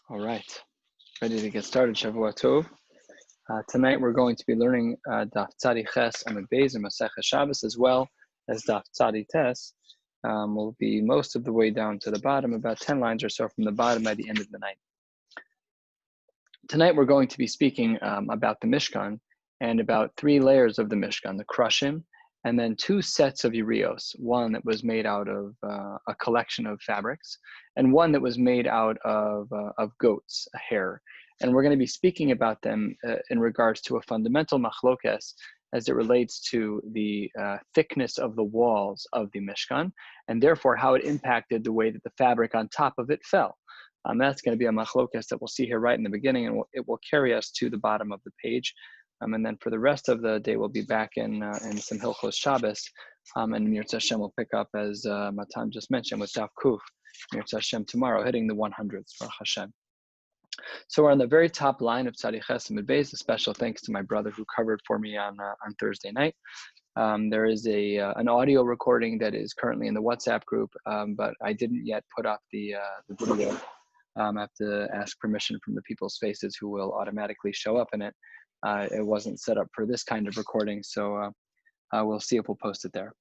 All right, ready to get started. Shavua Tov. Tonight we're going to be learning Daf Tzadi Ches Amud Beis and Maseches Shabbos, as well as Daf Tzadi Tes. We'll be most of the way down to the bottom, about 10 lines or so from the bottom by the end of the night. Tonight we're going to be speaking about the Mishkan and about 3 layers of the Mishkan, the Krushim, and then 2 sets of Urios, one that was made out of a collection of fabrics, and one that was made out of goats, a hair. And we're going to be speaking about them in regards to a fundamental machlokes as it relates to the thickness of the walls of the Mishkan, and therefore how it impacted the way that the fabric on top of it fell. That's going to be a machlokes that we'll see here right in the beginning, and it will carry us to the bottom of the page. And then for the rest of the day, we'll be back in some Hilchos Shabbos, and Mirz Hashem will pick up, as Matan just mentioned, with Daf Kuf, Mirz Hashem tomorrow, hitting the 100s for Hashem. So we're on the very top line of Tzadi Ches Amud Beis. A special thanks to my brother who covered for me on Thursday night. There is an audio recording that is currently in the WhatsApp group, but I didn't yet put up the video. I have to ask permission from the people's faces who will automatically show up in it. It wasn't set up for this kind of recording, so we'll see if we'll post it there.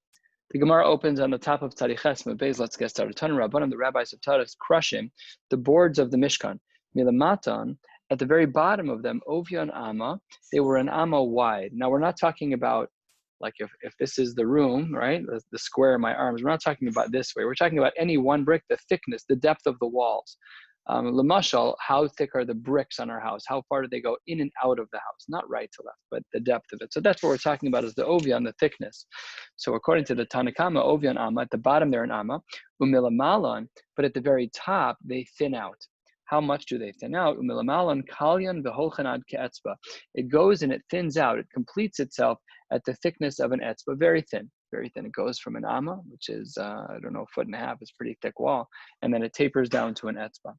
The Gemara opens on the top of Tzadi Ches Amud Beis. Let's get started. Tanu Rabbanan, the rabbis have taught us, crushing the boards of the Mishkan. Milamatan, at the very bottom of them, Ovyan Amma, they were an Amma wide. Now we're not talking about, like if this is the room, right, the square of my arms, we're not talking about this way. We're talking about any one brick, the thickness, the depth of the walls. Lamashal, how thick are the bricks on our house? How far do they go in and out of the house? Not right to left, but the depth of it. So that's what we're talking about, is the Ovyan, the thickness. So according to the Tanakama, Ovyan Amma, at the bottom they're an Amma, Umilamalan, but at the very top they thin out. How much do they thin out? Umilamalan kalyan v'holchanad ke'etzba. It goes and it thins out. It completes itself at the thickness of an etzba, very thin. Very thin. It goes from an amma, which is, I don't know, 1.5 feet. It's a pretty thick wall. And then it tapers down to an etzba.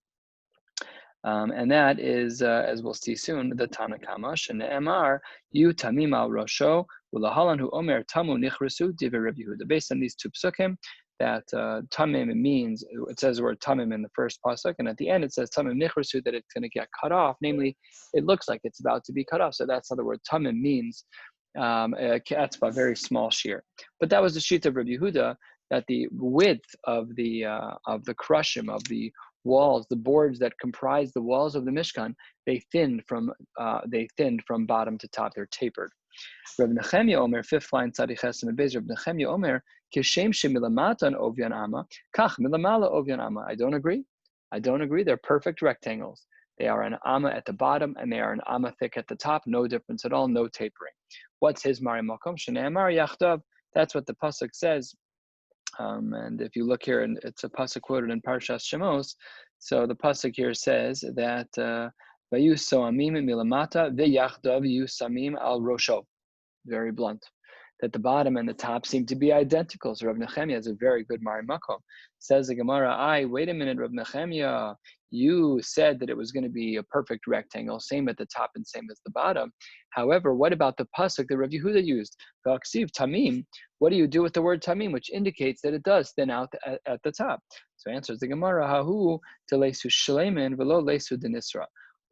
And that is, as we'll see soon, the Tanakama, Shene'emar, Yu Tamim al Rosho, Ulahalan hu Omer Tamu Nichresu Divrei Rabbi Yehuda. Based on these 2 psukim, that Tamim means, it says the word Tamim in the first pasuk, and at the end it says Tamim Nichresu, that it's going to get cut off. Namely, it looks like it's about to be cut off. So that's how the word Tamim means, a very small shear. But that was the sheet of Rabbi Yehuda, that the width of the krushim, of the walls, the boards that comprise the walls of the Mishkan, they thinned from bottom to top. They're tapered. Rabbi Nechemia Omer, 5th line, Tzadi Ches Amud Beis. Rabbi Nechemia Omer, Kishem shemilamatan ovyan amma, kach milamala ovyan amma. I don't agree. They're perfect rectangles. They are an amma at the bottom and they are an amma thick at the top. No difference at all. No tapering. What's his mari makom? Shne'emar yachdav. That's what the pasuk says. And if you look here, and it's a pasuk quoted in Parshas Shemos, so the pasuk here says that Vayu soamim milamata v'yachdav yusamim al rosho. Very blunt. That the bottom and the top seem to be identical. So Rav Nechemia has a very good Mari Makom. Says the Gemara, wait a minute, Rav Nechemia, you said that it was going to be a perfect rectangle, same at the top and same as the bottom. However, what about the pasuk that Rav Yehuda used? V'aksiv tamim. What do you do with the word tamim, which indicates that it does thin out at the top? So answers the Gemara, hahu telesu shleimin velo lesu denisra.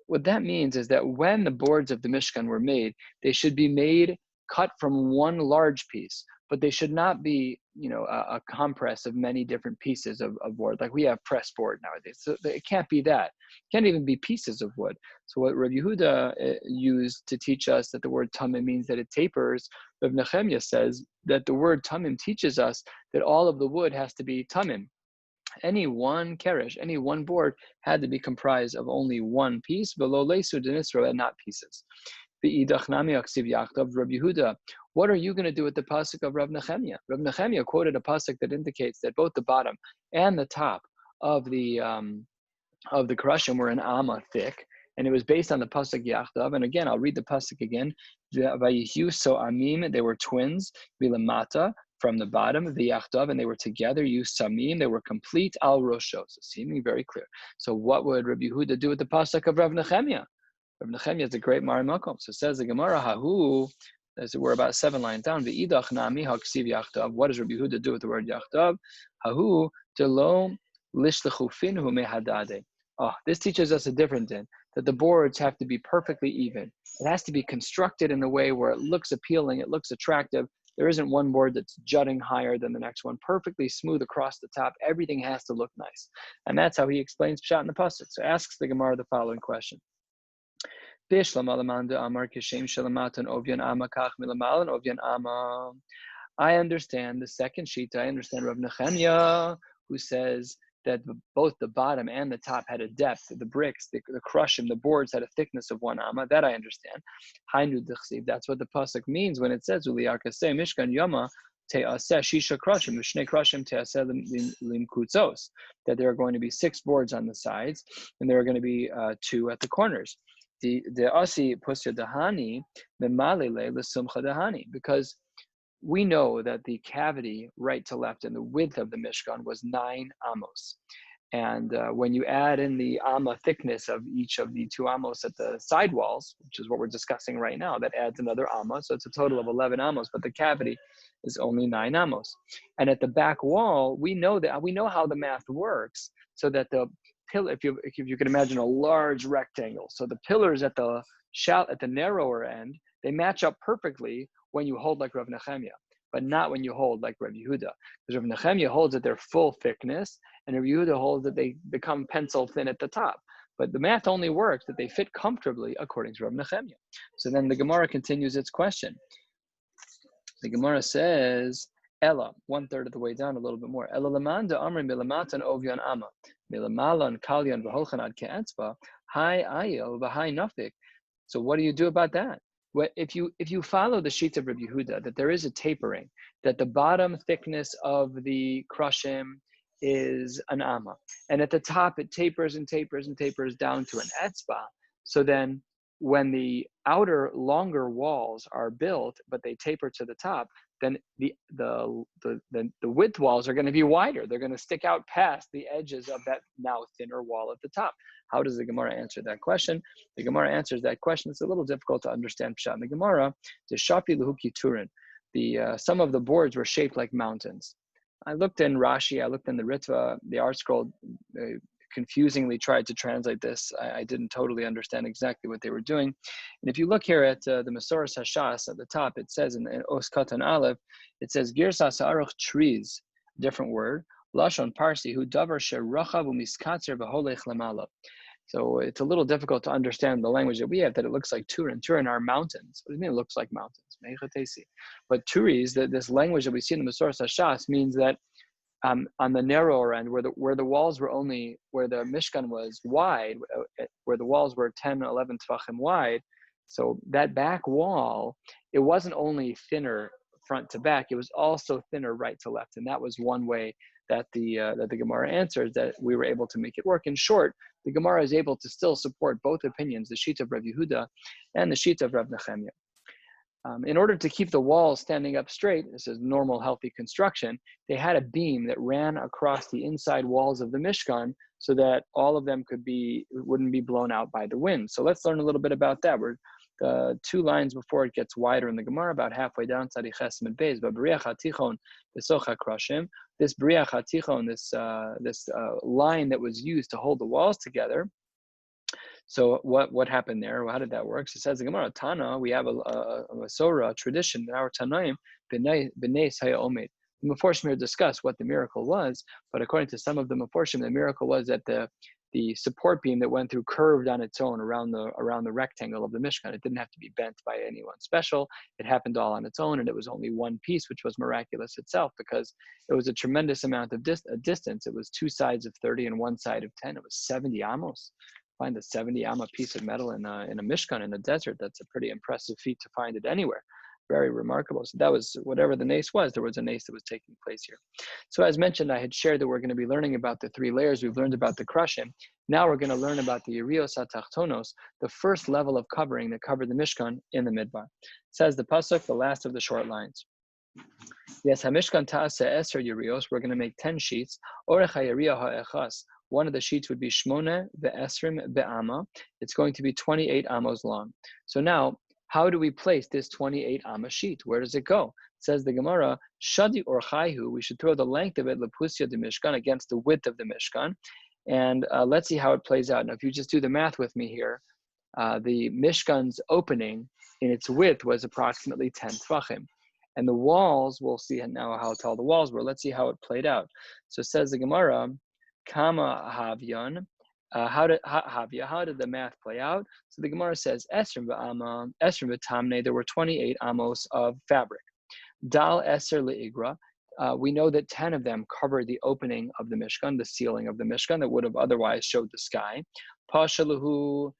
What that means is that when the boards of the Mishkan were made, they should be made cut from one large piece, but they should not be, a compress of many different pieces of board, like we have press board nowadays. So it can't be that. It can't even be pieces of wood. So what Rabbi Yehuda used to teach us that the word tamim means that it tapers, Rabbi Nechemia says that the word tamim teaches us that all of the wood has to be tamim. Any one Karesh, any one board had to be comprised of only one piece, below lesu denisro, and not pieces. Rabbi Yehuda, what are you going to do with the pasuk of Rav Nechemia? Rav Nechemia quoted a pasuk that indicates that both the bottom and the top of the krushim were an amma thick, and it was based on the pasuk Yachdav. And again, I'll read the pasuk again. Vayihyu so amim, they were twins. Vilamata, from the bottom, the Yachdav, and they were together. Samim, they were complete. Al Rosho, so seeming very clear. So what would Rabbi Yehuda do with the pasuk of Rav Nechemia? Rav Nechemia is a great Mari Makom. So says the Gemara, hahu, as we're about 7 lines down, v'idach nami haksiv yachdav. What does Rabbi Yehuda do with the word yachdav? Hahu telo lishlechu finhu mehadade. Oh, this teaches us a different din, that the boards have to be perfectly even. It has to be constructed in a way where it looks appealing, it looks attractive. There isn't one board that's jutting higher than the next one, perfectly smooth across the top. Everything has to look nice. And that's how he explains Pshat in the Pasuk. So asks the Gemara the following question. I understand the second sheet. I understand Rav Nechemia, who says that both the bottom and the top had a depth. The bricks, the crushim, the boards had a thickness of 1 amma. That I understand. Hainu d'chsiv. That's what the pasuk means when it says Uliyakaseh Mishkan Yoma Te'aseh Shisha Krashim Mishnei Krashim Te'aseh Lim Kutzos. That there are going to be 6 boards on the sides, and there are going to be 2 at the corners. The Asi Pusya Dahani Memalele L'Sumcha Dahani, because we know that the cavity right to left and the width of the Mishkan was 9 amos. And when you add in the amma thickness of each of the 2 amos at the side walls, which is what we're discussing right now, that adds another amma. So it's a total of 11 amos, but the cavity is only 9 amos. And at the back wall, we know how the math works, so that the pillar, if you can imagine a large rectangle, so the pillars at the narrower end, they match up perfectly when you hold like Rav Nechemia, but not when you hold like Rav Yehuda. Because Rav Nechemia holds at their full thickness, and Rav Yehuda holds that they become pencil thin at the top. But the math only works that they fit comfortably according to Rav Nechemia. So then the Gemara continues its question. The Gemara says, Ella, 1/3 of the way down, a little bit more. Ella lamanda amri milamatan ovyan ama, milamalan kalyan v'holchan ad ke'etzba, hi ayel v'hai nafik. So what do you do about that? If you follow the sheet of Rabbi Yehuda, that there is a tapering, that the bottom thickness of the krushim is an amma, and at the top it tapers and tapers and tapers down to an etzba. So then, when the outer longer walls are built, but they taper to the top, then the width walls are going to be wider. They're going to stick out past the edges of that now thinner wall at the top. How does the Gemara answer that question? The Gemara answers that question. It's a little difficult to understand Pshat in the Gemara. The Shafi Lehuki Turin. Some of the boards were shaped like mountains. I looked in Rashi, I looked in the Ritva, the art scroll confusingly tried to translate this. I didn't totally understand exactly what they were doing. And if you look here at the Maseches Hashas at the top, it says in Os Katan Aleph, it says Girsas Aruch trees, different word, Lashon Parsi, who davar sherachav umiskatzer v'holech lamala. So it's a little difficult to understand the language that we have, that it looks like Turin. Turin are mountains. What do you mean it looks like mountains? But Turis, this language that we see in the Maseches Hashas, means that on the narrower end, where the walls were only, where the Mishkan was wide, where the walls were 10, 11 tefachim wide, so that back wall, it wasn't only thinner front to back, it was also thinner right to left. And that was one way that the Gemara answers, that we were able to make it work. In short, the Gemara is able to still support both opinions, the sheet of Rav Yehuda and the sheet of Rav Nechemia. In order to keep the walls standing up straight, this is normal, healthy construction, they had a beam that ran across the inside walls of the Mishkan so that all of them wouldn't be blown out by the wind. So let's learn a little bit about that. We're the 2 lines before it gets wider in the Gemara, about halfway down, Tzadi Chesed Beis, but B'riach HaTichon B'socha Krashim, this B'riach HaTichon, this line that was used to hold the walls together. So what happened there? How did that work? So it says the Gemara, Tana, we have a Masorah tradition in our Tanaim, B'neis Haya Omed. The Meforshim discuss what the miracle was, but according to some of the Meforshim, the miracle was that the support beam that went through curved on its own around the rectangle of the Mishkan. It didn't have to be bent by anyone special. It happened all on its own, and it was only one piece, which was miraculous itself, because it was a tremendous amount of distance. It was 2 sides of 30 and 1 side of 10. It was 70 amos. Find a 70 amma piece of metal in a Mishkan in a desert. That's a pretty impressive feat to find it anywhere. Very remarkable. So that was, whatever the nace was, there was a nace that was taking place here. So as mentioned, I had shared that we're going to be learning about the 3 layers. We've learned about the krushim. Now we're going to learn about the yerios hatachtonos, the first level of covering that covered the Mishkan in the Midbar. It says the pasuk, the last of the short lines. Yes, hamishkan ta'aseh eser yerios. We're going to make 10 sheets. Orech hayeriah ha'echas. One of the sheets would be shmona ve'esrim be'ama. It's going to be 28 amos long. So now, how do we place this 28 amma sheet? Where does it go? It says the Gemara, shadi or chayhu, we should throw the length of it, lepusya de Mishkan, against the width of the Mishkan. And let's see how it plays out. Now, if you just do the math with me here, the Mishkan's opening in its width was approximately 10 tvachim. And the walls, we'll see now how tall the walls were. Let's see how it played out. So it says the Gemara, Kama Havyan. How did the math play out? So the Gemara says, Esrim v'tamne, there were 28 amos of fabric. Dal eser le'igra. We know that 10 of them covered the opening of the Mishkan, the ceiling of the Mishkan that would have otherwise showed the sky. Pashaluhu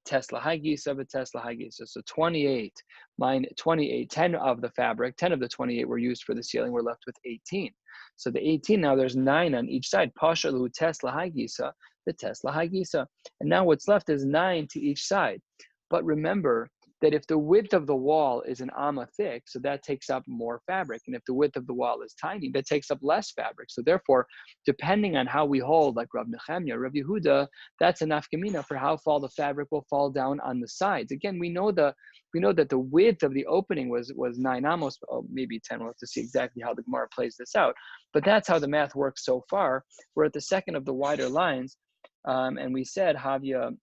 Tesla Hagisa, but Tesla Hagisa. So 28, 10 of the fabric, 10 of the 28 were used for the ceiling. We're left with 18. So the 18, now there's 9 on each side. Pashaluhu Tesla Hagisa, the Tesla Hagisa. And now what's left is 9 to each side. But remember that if the width of the wall is an amma thick, so that takes up more fabric. And if the width of the wall is tiny, that takes up less fabric. So therefore, depending on how we hold, like Rav Nechemya, Rav Yehuda, that's enough gemina for how far the fabric will fall down on the sides. Again, we know that the width of the opening was 9 amos, maybe 10. We'll have to see exactly how the Gemara plays this out. But that's how the math works so far. We're at the second of the wider lines, and we said Havya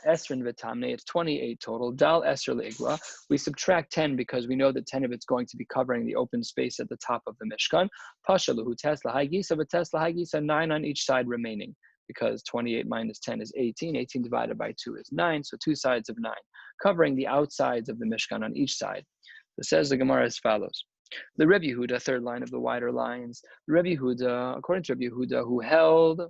Esrin v'tamne, it's 28 total. Dal Esr le'igla, we subtract 10 because we know that 10 of it's going to be covering the open space at the top of the Mishkan. Pashaluhu Tesla Hagisa, but Tesla Hagisa, 9 on each side remaining, because 28 minus 10 is 18. 18 divided by 2 is 9, so 2 sides of 9, covering the outsides of the Mishkan on each side. So says the Gemara as follows. The Rabbi Yehuda, third line of the wider lines. The Rabbi Yehuda, according to Rabbi Yehuda, who held,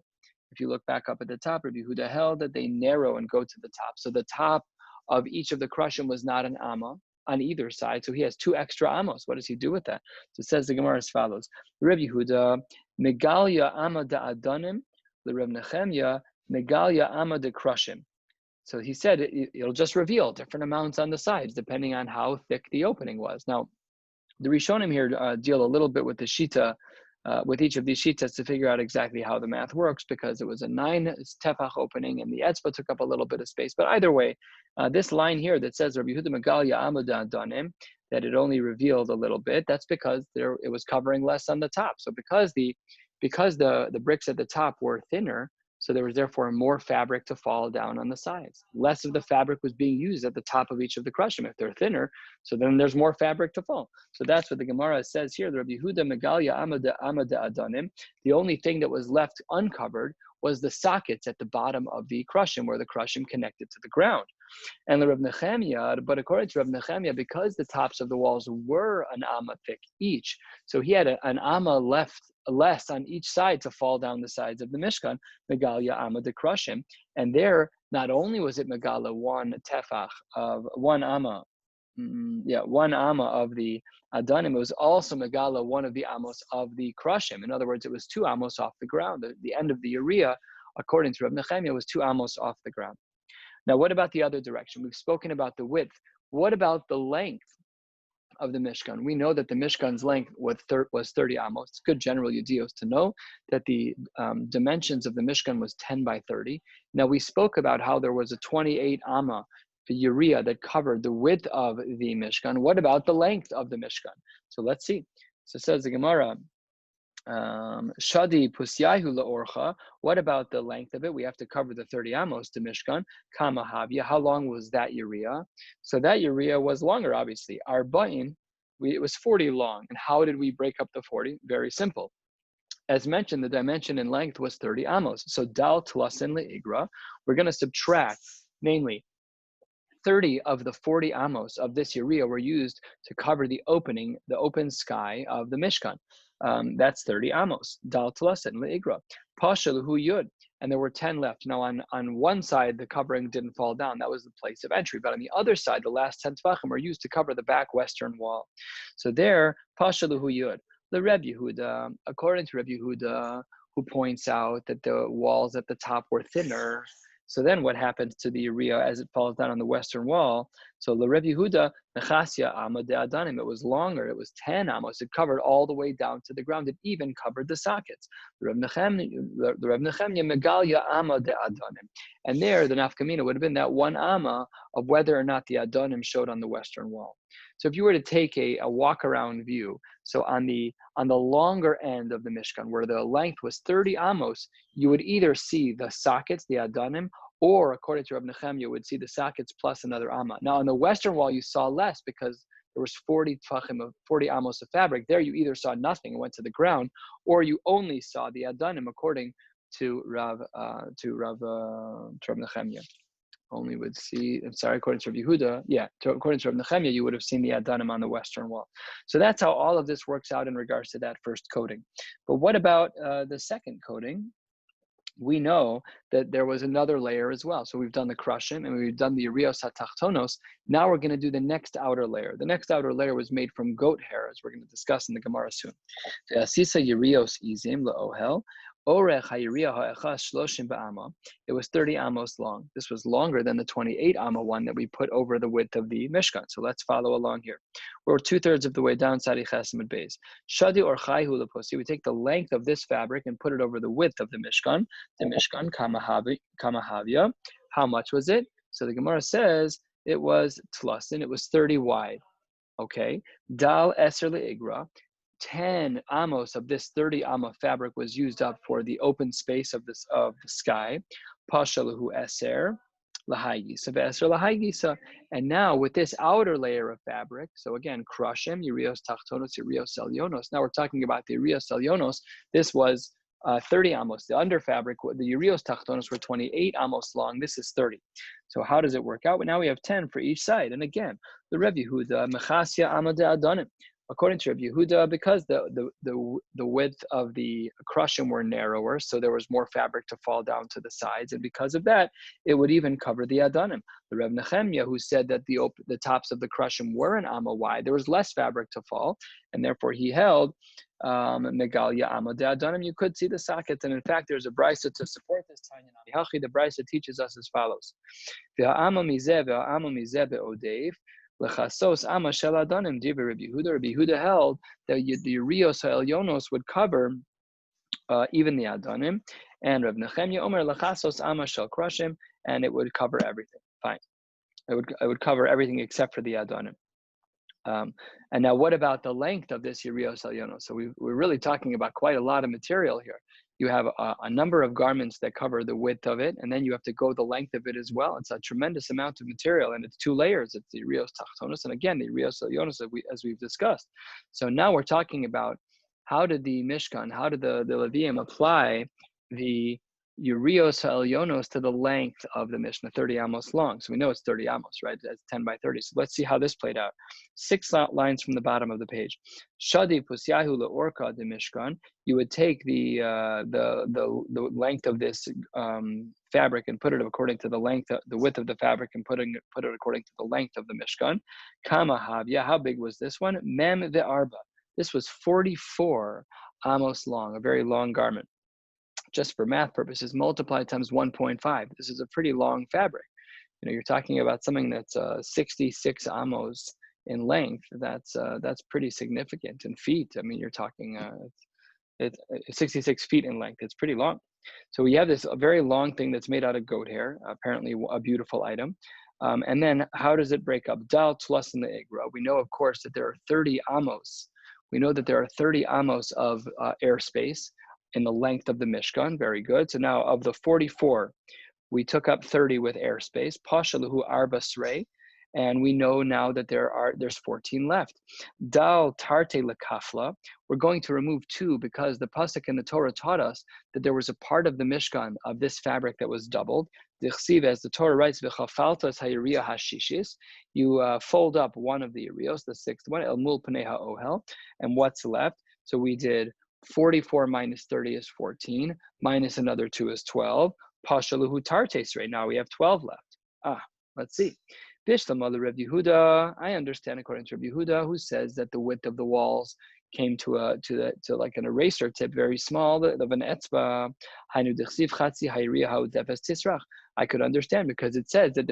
if you look back up at the top, Rabbi Yehuda held that they narrow and go to the top. So the top of each of the krushim was not an amma on either side. So he has 2 extra amos. What does he do with that? So it says the Gemara as follows. Rabbi Yehuda, Megalia amma da adonim, the Reb Nechemya, Megalia amma da krushim. So he said it'll just reveal different amounts on the sides depending on how thick the opening was. Now, the Rishonim here deal a little bit with the Shita, with each of these shitas to figure out exactly how the math works, because it was a 9 tefach opening and the etzba took up a little bit of space. But either way, this line here that says Rabbi Yehuda Megalia Amada Danim, that it only revealed a little bit, that's because it was covering less on the top. So because the bricks at the top were thinner, so there was therefore more fabric to fall down on the sides. Less of the fabric was being used at the top of each of the krushim. If they're thinner, so then there's more fabric to fall. So that's what the Gemara says here. The Rabbi Yehuda Megalia Amada Adanim. The only thing that was left uncovered was the sockets at the bottom of the krushim, where the krushim connected to the ground. And the Reb Nechemya, but according to Reb Nechemya, because the tops of the walls were an amma thick each, so he had an amma left less on each side to fall down the sides of the Mishkan, Megalia amma de krushim. And there, not only was it Megala 1 tefach of 1 amma, 1 amma of the Adanim, it was also Megala 1 of the amos of the krushim. In other words, it was 2 amos off the ground. The end of the area, according to Reb Nechemya, was 2 amos off the ground. Now, what about the other direction? We've spoken about the width. What about the length of the Mishkan? We know that the Mishkan's length was 30 amos. It's good general yedios to know that the dimensions of the Mishkan was 10 by 30. Now, we spoke about how there was a 28 amma urea that covered the width of the Mishkan. What about the length of the Mishkan? So let's see. So it says the Gemara, Shadi pusyahu laorcha. What about the length of it? We have to cover the 30 amos to Mishkan. Kama havya. How long was that urea? So that urea was longer, obviously. Arba'in, it was 40 long. And how did we break up the 40? Very simple. As mentioned, the dimension in length was 30 amos. So dal tlasin leigra. We're going to subtract, namely, 30 of the 40 amos of this urea were used to cover the open sky of the Mishkan. That's 30 amos. Dal tlasin leigra. Pashaluhu yud. And there were 10 left. Now, on one side, the covering didn't fall down. That was the place of entry. But on the other side, the last 10 tvachim were used to cover the back western wall. So there, pashaluhu yud. The Rebbe Yehuda, according to Rebbe Yehuda, who points out that the walls at the top were thinner. So then what happens to the urea as it falls down on the western wall? So the Rebbe Yehuda, Nechasya Amma de Adanim, it was longer. It was 10 amos. It covered all the way down to the ground. It even covered the sockets. The Reb Nechemya, Megalia Amma de Adanim. And there, the nafkamina would have been that 1 amma of whether or not the Adanim showed on the western wall. So if you were to take a walk around view, so on the longer end of the Mishkan, where the length was 30 amos, you would either see the sockets, the adanim, or according to Rabbi Nechemia, you would see the sockets plus another amma. Now on the western wall, you saw less because there was 40 tfachim of 40 amos of fabric. There you either saw nothing and went to the ground, or you only saw the adanim according to Rav Nechemia. Only would see, I'm sorry, according to Rabbi Yehuda, according to Rabbi Nechemia, you would have seen the adanim on the western wall. So that's how all of this works out in regards to that first coating. But what about the second coating? We know that there was another layer as well. So we've done the krushim and we've done the urios hatachtonos. Now we're going to do the next outer layer. The next outer layer was made from goat hair, as we're going to discuss in the Gemara soon. The asisa urios izim laohel. It was 30 amos long. This was longer than the 28 amma one that we put over the width of the Mishkan. So let's follow along here. We're 2/3 of the way down Sadi Chesamid Beis. Shadi or Chayhu Leposi. We take the length of this fabric and put it over the width of the Mishkan. The Mishkan Kamahavya. How much was it? So the Gemara says it was tlasin. It was 30 wide. Okay. Dal Eser Le'igra. 10 amos of this 30 amma fabric was used up for the open space of the sky. Pashalahu eser lahayisa ve'eser lahayisa. And now with this outer layer of fabric, so again, krushim, urios tachtonos, urios elyonos. Now we're talking about the urios elyonos. This was 30 amos. The under fabric, the urios tachtonos were 28 amos long. This is 30. So how does it work out? Well, now we have 10 for each side. And again, the Rebbe Yehuda, mechasya amade adonim. According to Rabbi Yehuda, because the width of the krushim were narrower, so there was more fabric to fall down to the sides, and because of that, it would even cover the adanim. The Rabbi Nechemia, who said that the tops of the krushim were an amma wide, there was less fabric to fall, and therefore he held megalia amma de adanim. You could see the sockets, and in fact, there's a brisa to support this. The brisa teaches us as follows: Ve'ha'amma mizeh ve'ha'amma mizeh be'odeif. Lechasos ama shel adanim divrei Rabbi Yehuda. Rabbi Yehuda held that the urios elyonos would cover even the adanim, and Rabbi Nechemia Omer lechasos ama shel krushim, and it would cover everything. Fine, it would cover everything except for the adanim. And now, what about the length of this urios elyonos? So we're really talking about quite a lot of material here. You have a number of garments that cover the width of it, and then you have to go the length of it as well. It's a tremendous amount of material, and it's 2 layers. It's the urios tachtonos, and again, the urios elyonos, as we've discussed. So now we're talking about how did the Mishkan, how did the Leviim apply the urios elyonos to the length of the Mishnah, 30 amos long. So we know it's 30 amos, right? That's 10 by 30. So let's see how this played out. 6 lines from the bottom of the page. Shadi pusyahu leorka de Mishkan. You would take the length of this fabric and put it according to the width of the fabric, and put it according to the length of the Mishkan. Kama havya. How big was this one? Mem ve'arba. This was 44 amos long, a very long garment. Just for math purposes, multiply times 1.5. This is a pretty long fabric. You're talking about something that's 66 amos in length. That's pretty significant. In feet, I mean, you're talking it's 66 feet in length. It's pretty long. So we have a very long thing that's made out of goat hair, apparently a beautiful item. And then how does it break up? Dal tlas in the igra. We know, of course, that there are 30 amos. We know that there are 30 amos of airspace in the length of the Mishkan. Very good. So now of the 44, we took up 30 with airspace. Pashaluhu arba srei. And we know now that there's 14 left. Dal tarte lekafla. We're going to remove 2 because the pasuk in the Torah taught us that there was a part of the Mishkan of this fabric that was doubled. As the Torah writes, v'chafaltas hayriya hashishis. You fold up one of the urios, the 6th one, el mul pnei ha'ohel. And what's left? So we did 44 minus 30 is 14, minus another 2 is 12. Pashaluhu tartes, right now we have 12 left. Let's see. Bishlam the Rabbi Yehuda. I understand according to Rabbi Yehuda, who says that the width of the walls came to like an eraser tip, very small, of an etzba. I could understand because it says that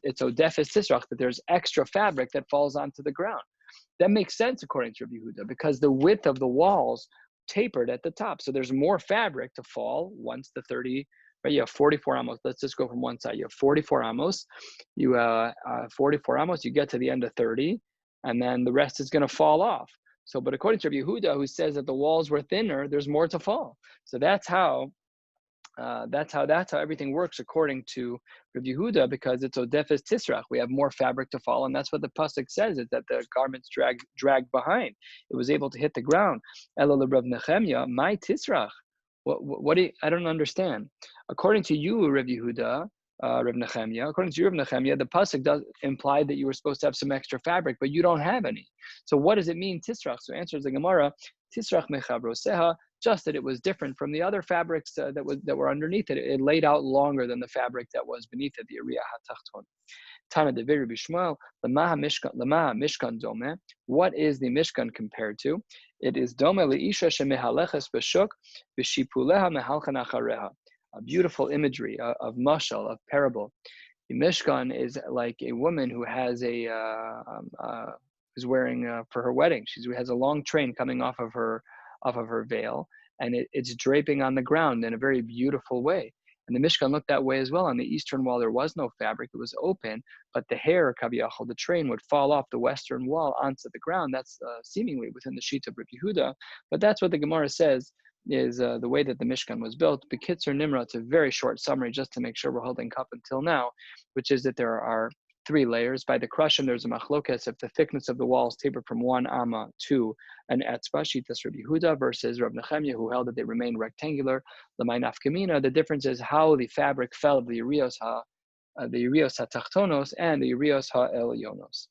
it's odefes tisrach, that there's extra fabric that falls onto the ground. That makes sense according to Rabbi Yehuda because the width of the walls tapered at the top, so there's more fabric to fall once the 30. Right, you have 44 amos. Let's just go from one side. You have 44 amos. You 44 amos. You get to the end of 30. and then the rest is going to fall off. So, but according to Rabbi Yehuda, who says that the walls were thinner, there's more to fall. So that's how everything works according to Rabbi Yehuda, because it's odefes tisrach. We have more fabric to fall, and that's what the pasuk says, is that the garments dragged behind. It was able to hit the ground. Elo Rav Nechemya, my tisrach. What do you, I don't understand. According to you, Rabbi Yehuda, Rav Nechemya, according to you, Rav Nechemya, the pasuk does imply that you were supposed to have some extra fabric, but you don't have any. So what does it mean, tisrach? So answers the Gemara, tisrach mechabroseha, just that it was different from the other fabrics that were underneath it. It laid out longer than the fabric that was beneath it, the Uriah HaTachton. Tana de Rabbi Shmuel, Lama Mishkan Dome. What is the Mishkan compared to? It is Dome Leisha Shemehaleches B'Shuk B'Shipuleha Mehalchan Achareha. A beautiful imagery of mashal, of parable. The Mishkan is like a woman who has who's wearing for her wedding. She has a long train coming off of her veil, and it's draping on the ground in a very beautiful way. And the Mishkan looked that way as well. On the eastern wall, there was no fabric; it was open. But the hair, kaviyachol, the train would fall off the western wall onto the ground. That's seemingly within the sheet of Rabbi Yehuda. But that's what the Gemara says is the way that the Mishkan was built. B'kitzur Nimra, it's a very short summary just to make sure we're holding cup until now, which is that there are 3 layers. By the Krushim, there's a machlokes if the thickness of the walls tapered from 1 amma to an etzba, shitas Rabbi Yehuda, versus Rav Nechemya, who held that they remained rectangular. L'may nafkamina, the difference is how the fabric fell of the Urios HaTachtonos and the Urios HaElyonos.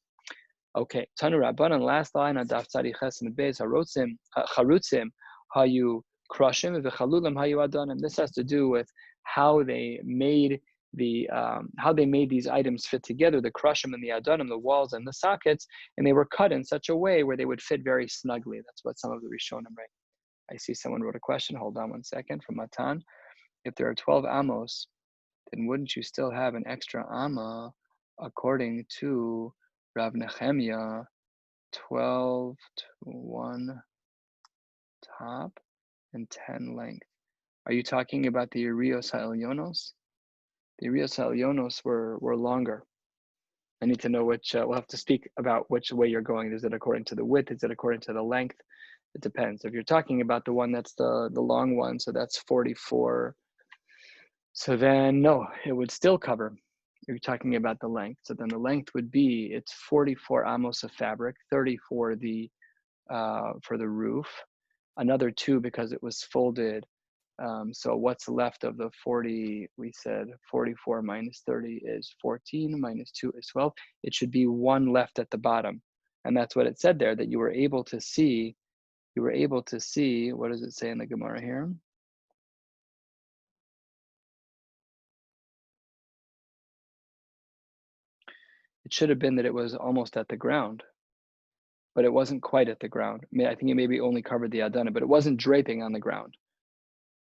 Okay, Tanu Rabbanan, last line on Daf Tzadi Ches and Beis Charutzim, hayu Krushim v'chalulim hayu adanim. This has to do with how they made these items fit together, the krushim and the adanim, the walls and the sockets, and they were cut in such a way where they would fit very snugly. That's what some of the Rishonim write. I see someone wrote a question. Hold on one second, from Matan. If there are 12 amos, then wouldn't you still have an extra amma according to Rav Nechemya, 12 to 1 top and 10 length? Are you talking about the Urios HaElyonos? The Urios HaElyonos were longer. I need to know which, we'll have to speak about which way you're going. Is it according to the width? Is it according to the length? It depends. If you're talking about the one that's the long one, so that's 44. So then, no, it would still cover. You're talking about the length. So then the length would be, it's 44 amos of fabric, 30 for the roof, another 2 because it was folded. So what's left of the 40, we said 44 minus 30 is 14, minus 2 is 12. It should be 1 left at the bottom. And that's what it said there, that you were able to see, what does it say in the Gemara here? It should have been that it was almost at the ground, but it wasn't quite at the ground. I think it maybe only covered the Adana, but it wasn't draping on the ground.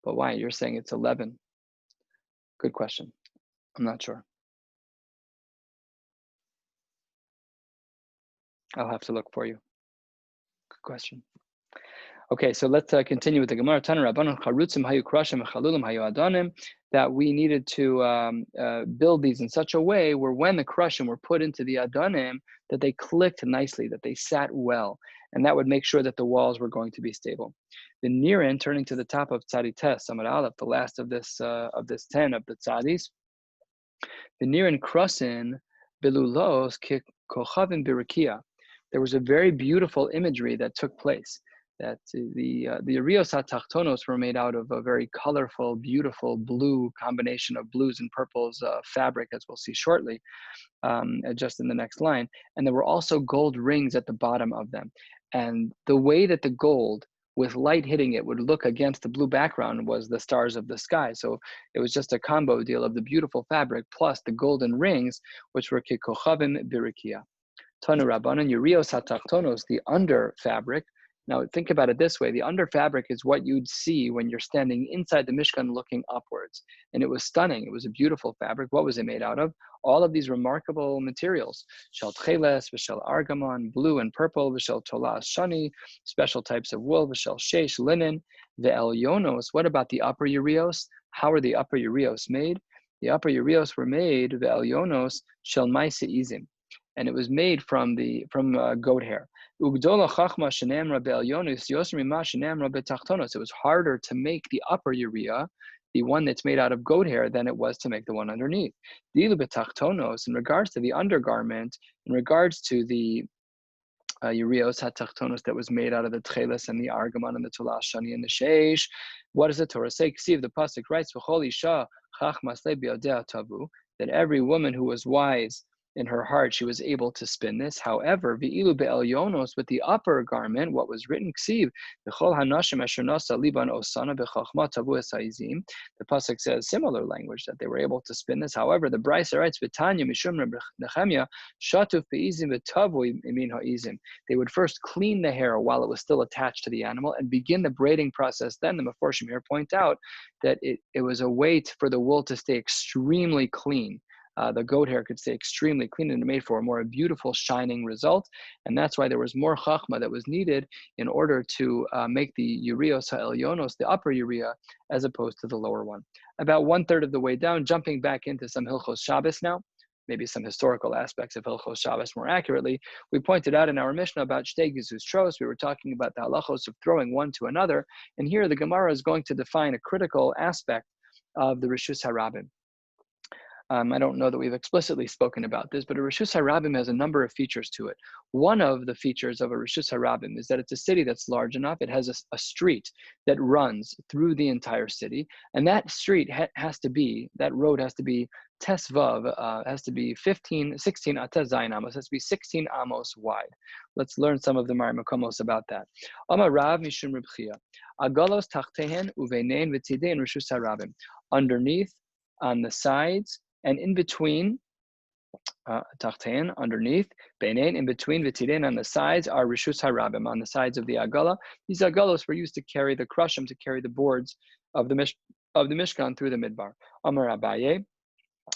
But why? You're saying it's 11. Good question. I'm not sure. I'll have to look for you. Good question. Okay, so let's continue with the Gemara. That we needed to build these in such a way where when the krushim were put into the adanim, that they clicked nicely, that they sat well, and that would make sure that the walls were going to be stable. The nirin, turning to the top of Tzadi Tes, Samar Aleph, the last of this 10 of the Tzadis, the nirin krusin belulos kochavim birikia. There was a very beautiful imagery that took place. That the Urios HaTachtonos were made out of a very colorful, beautiful blue combination of blues and purples fabric, as we'll see shortly, just in the next line. And there were also gold rings at the bottom of them. And the way that the gold, with light hitting it, would look against the blue background was the stars of the sky. So it was just a combo deal of the beautiful fabric plus the golden rings, which were kikochavim birikia. Tanu Rabbanan, Urios HaTachtonos, the under fabric. Now think about it this way, the under fabric is what you'd see when you're standing inside the Mishkan looking upwards. And it was stunning, it was a beautiful fabric. What was it made out of? All of these remarkable materials. Shel tcheles, v'shel argamon, blue and purple, v'shel tolas shani, special types of wool, v'shel sheish, linen, ve'elyonos. What about the upper Urios? How are the upper Urios made? The upper Urios were made, ve'elyonos, shel maise izim. and it was made from goat hair. It was harder to make the upper urea, the one that's made out of goat hair, than it was to make the one underneath. In regards to the undergarment, in regards to the ureos hatachtonos that was made out of the tcheles and the argaman and the tulas shani and the sheish. What does the Torah say? Ksiv, the pasuk writes, "V'chol isha chachmas le biyodea tavu," that every woman who was wise in her heart, she was able to spin this. However, v'ilu be'elyonos, with the upper garment, what was written, Ksiv, v'chol hanashim asher nasa liban osana b'chachma tavu esayizim. The pasuk says similar language, that they were able to spin this. However, the Brisa writes, "V'tanya mishum Nechemia shatuf be'izim v'tavu imin ha'izim." They would first clean the hair while it was still attached to the animal and begin the braiding process. Then the Meforshim here point out that it was a way for the wool to stay extremely clean. The goat hair could stay extremely clean, and it made for a more beautiful, shining result. And that's why there was more chachma that was needed in order to make the ureos ha'elyonos, the upper urea, as opposed to the lower one. About 1/3 of the way down, jumping back into some Hilchos Shabbos now, maybe some historical aspects of Hilchos Shabbos more accurately. We pointed out in our Mishnah about Shtei Gizus Tros. We were talking about the halachos of throwing one to another. And here the Gemara is going to define a critical aspect of the Rishus HaRabim. I don't know that we've explicitly spoken about this, but a Rishus HaRabim has a number of features to it. One of the features of a Rishus HaRabim is that it's a city that's large enough. It has a street that runs through the entire city, and that street that road has to be Tesvav, has to be 16 Atazayin Amos, has to be 16 Amos wide. Let's learn some of the Marimakomos about that. Amar Rav Mishum Reb Chia, Agalos Tachtehen Uvenein V'Tidein Rishus HaRabim. Underneath, on the sides, and in between, tachtein, underneath, benein, in between, v'tirein, on the sides, are rishus harabim, on the sides of the agala. These agalos were used to carry the krushim, to carry the boards of the mishkan through the midbar. Amar Abaye,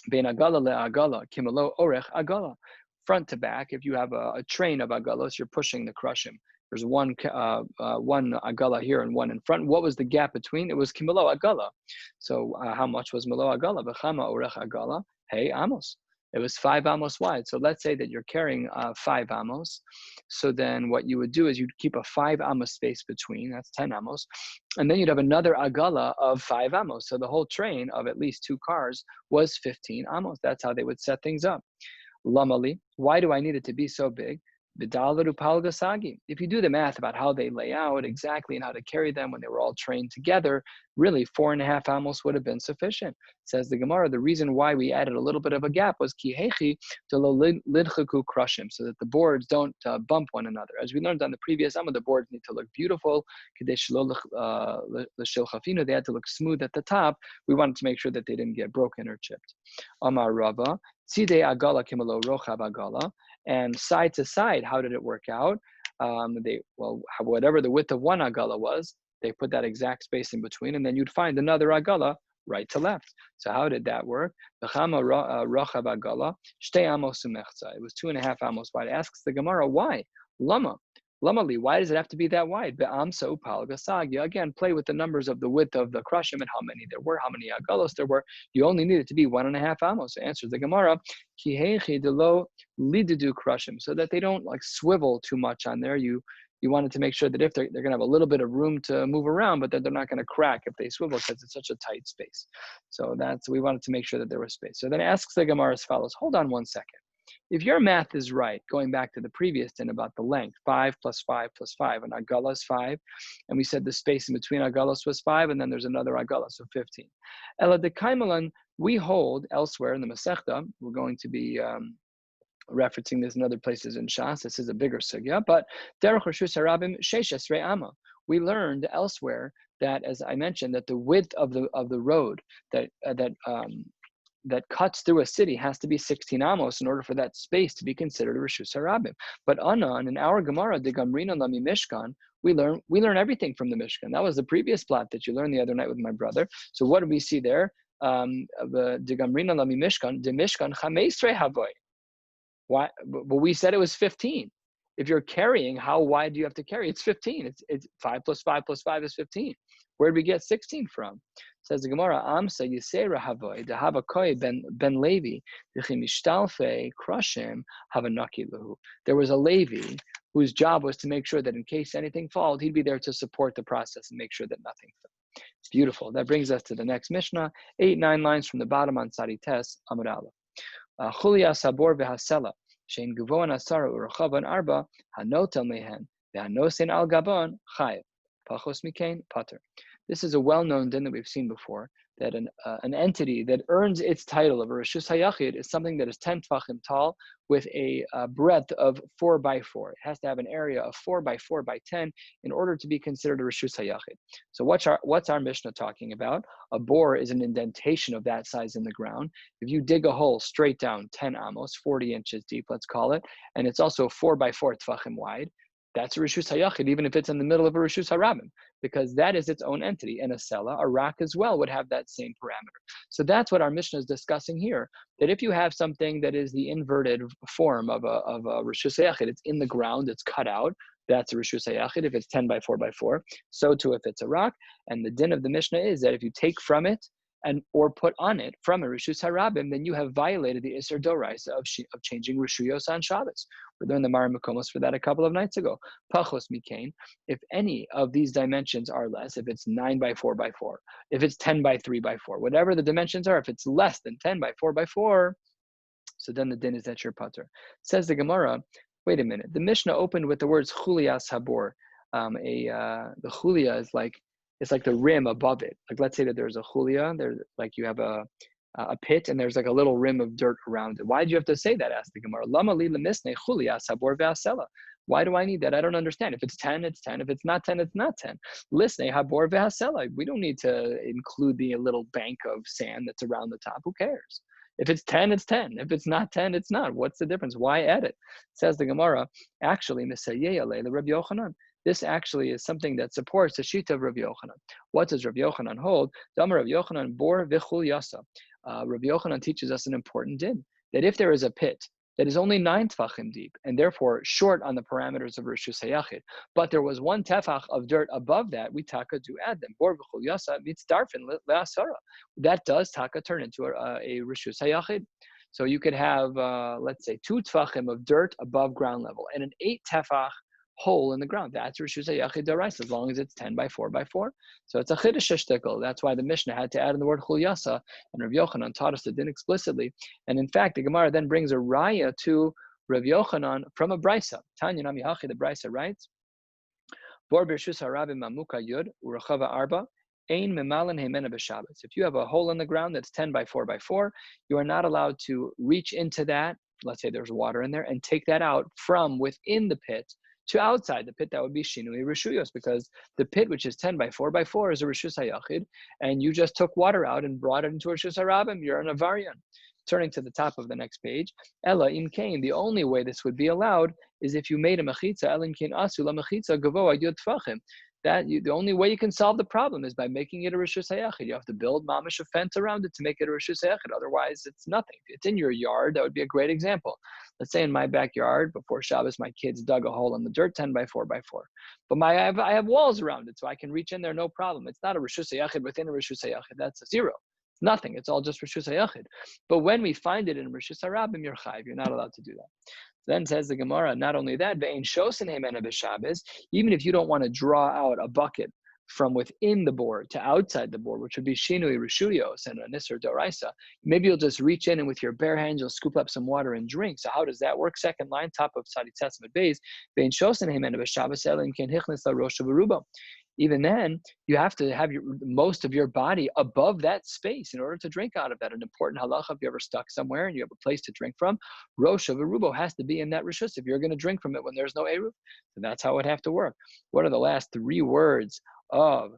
ben agala le'agala, kimelo orech agala. Front to back, if you have a train of agalos, you're pushing the krushim. There's one agala here and one in front. What was the gap between? It was kimelo agala. So how much was milo agala? B'chama orech agala. Hey, amos. It was 5 amos wide. So let's say that you're carrying 5 amos. So then what you would do is you'd keep a 5 amos space between. That's 10 amos. And then you'd have another agala of 5 amos. So the whole train of at least 2 cars was 15 amos. That's how they would set things up. Lamali, why do I need it to be so big? If you do the math about how they lay out exactly and how to carry them when they were all trained together, really 4.5 amos would have been sufficient. Says the Gemara, the reason why we added a little bit of a gap was kihechi to lidchaku krushim, so that the boards don't bump one another. As we learned on the previous amma, the boards need to look beautiful. They had to look smooth at the top. We wanted to make sure that they didn't get broken or chipped. Amar Rava, tzidei agala kimelo rochav agala. And side to side, how did it work out? Whatever the width of one agala was, they put that exact space in between, and then you'd find another agala right to left. So how did that work? The chama rachav agala shtei amos umechza. It was 2.5 amos wide. Asks the Gemara, why? Lama. Lamali, why does it have to be that wide? Be'amsa upal gasagya. Again, play with the numbers of the width of the krushim and how many there were, how many agalos there were. You only need it to be 1.5 amos. So answers the Gemara, kihechi delo lididu krushim, so that they don't like swivel too much on there. You wanted to make sure that if they're going to have a little bit of room to move around, but that they're not going to crack if they swivel because it's such a tight space. So we wanted to make sure that there was space. So then asks the Gemara as follows. Hold on one second. If your math is right, going back to the previous din about the length, 5 plus 5 plus 5, and agala is 5, and we said the space in between agalos was 5, and then there's another agala, so 15. Ela de kaimalan, we hold elsewhere in the Masechta, we're going to be referencing this in other places in Shas. This is a bigger sugya, but derech rishus harabim sheishes re'ama. We learned elsewhere that, as I mentioned, that the width of the road that cuts through a city has to be 16 amos in order for that space to be considered a rishus harabim. But anan, in our Gemara, de gamrina lami mishkan, we learn everything from the Mishkan. That was the previous plot that you learned the other night with my brother. So what do we see there? De gamrina lami mishkan, de mishkan chameisrei havoy. Why? But we said it was 15. If you're carrying, how wide do you have to carry? It's 15. It's 5 plus 5 plus 5 is 15. Where did we get 16 from? Says the Gemara, Amsa Yisera Havoy, Dehava Koi ben Levi, Mishtalfe, Krushim, Havanaki Lahu. There was a Levi whose job was to make sure that in case anything falls, he'd be there to support the process and make sure that nothing fell. It's beautiful. That brings us to the next Mishnah, 8-9 lines from the bottom on Sadi Tes, Amud Aleph. Chulia Sabor v'Hasela, Shein Guvon Asara Urachaban Arba, Hanotel Mehen, V'Hanosin Al Gabon, Chayev, Pachos Mikain, Pater. This is a well-known din that we've seen before, that an entity that earns its title of a Rishus HaYachid is something that is 10 tfachim tall with a breadth of 4 by 4. It has to have an area of 4 by 4 by 10 in order to be considered a Rishus HaYachid. So what's our Mishnah talking about? A bore is an indentation of that size in the ground. If you dig a hole straight down 10 amos, 40 inches deep, let's call it, and it's also 4 by 4 tfachim wide, that's a Rishus HaYachid, even if it's in the middle of a Rishus HaRabim, because that is its own entity. And a Sela, a rock as well, would have that same parameter. So that's what our Mishnah is discussing here, that if you have something that is the inverted form of a Rishus HaYachid, it's in the ground, it's cut out, that's a Rishus HaYachid, if it's 10 by 4 by 4. So too if it's a rock. And the din of the Mishnah is that if you take from it, or put on it from a Rishus HaRabim, then you have violated the Isser Doraisa of changing Rishuyos on Shabbos. We learned the Mara Makomos for that a couple of nights ago. Pachos Mikain, if any of these dimensions are less, if it's 9 by 4 by 4, if it's 10 by 3 by 4, whatever the dimensions are, if it's less than 10 by 4 by 4, so then the din is that you're pater. Says the Gemara, wait a minute, the Mishnah opened with the words Chulias Habor. The Chulia is like, it's like the rim above it. Like let's say that there's a chulia, there's like you have a pit and there's like a little rim of dirt around it. Why do you have to say that? Asked the Gemara. Lama li lemisne chulia sabor ve'asela. Why do I need that? I don't understand. If it's 10, it's 10. If it's not 10, it's not 10. Lisne habor ve'asela. We don't need to include the little bank of sand that's around the top. Who cares? If it's 10, it's 10. If it's not 10, it's not. What's the difference? Why add it? Says the Gemara, actually, the Rabbi Yochanan. This actually is something that supports the Shita of Rabbi Yochanan. What does Rabbi Yochanan hold? Damar Rabbi Yochanan bor v'chul yasa. Rabbi Yochanan teaches us an important din, that if there is a pit that is only 9 tefachim deep, and therefore short on the parameters of Rishus HaYachid, but there was 1 tefach of dirt above that, we taka do add them. Bor v'chul yasa mitzdarfin le'asara. That does taka turn into a Rishus HaYachid. So you could have, let's say, 2 tefachim of dirt above ground level, and an 8 tefach hole in the ground. That's Rishus HaYachid Daraisa, as long as it's 10 by 4 by 4. So it's a Chiddush shtickle. That's why the Mishnah had to add in the word Chulyasa, and Rav Yochanan taught us the din explicitly. And in fact, the Gemara then brings a raya to Rav Yochanan from a Brisa. Tanya Nami Hachi, the Brisa writes, Bor B'Rishus HaRabim Mamuka Yud, Urachava Arba, Ein Memalan Hemena B'Shabbos. If you have a hole in the ground that's 10 by 4 by 4, you are not allowed to reach into that, let's say there's water in there, and take that out from within the pit to outside the pit. That would be Shinui Rishuyos, because the pit, which is 10 by 4 by 4, is a Rishus HaYachid, and you just took water out and brought it into a Rishus HaRabim, you're an Avarian. Turning to the top of the next page, Ella im kain, the only way this would be allowed is if you made a mechitza, Ella im kain asu la mechitza gavoa yud tfachim. The only way you can solve the problem is by making it a Rishus HaYachid. You have to build mamash a fence around it to make it a Rishus HaYachid. Otherwise, it's nothing. If it's in your yard, that would be a great example. Let's say in my backyard, before Shabbos, my kids dug a hole in the dirt 10 by 4 by 4. But I have walls around it, so I can reach in there, no problem. It's not a Rishus HaYachid within a Rishus HaYachid. That's a zero. It's nothing. It's all just Rishus HaYachid. But when we find it in Rishus HaRabim, you're chayiv. You're not allowed to do that. Then says the Gemara, not only that, even if you don't want to draw out a bucket from within the bore to outside the bore, which would be Shinui Rishuyos and a Nisr Doraisa, maybe you'll just reach in and with your bare hands, you'll scoop up some water and drink. So how does that work? Second line, top of Sadi Testament Beis, even then, you have to have most of your body above that space in order to drink out of that. An important halacha, if you're ever stuck somewhere and you have a place to drink from, Rosh Haverubo has to be in that Rishus if you're going to drink from it when there's no Eruv. So that's how it would have to work. What are the last 3 words of,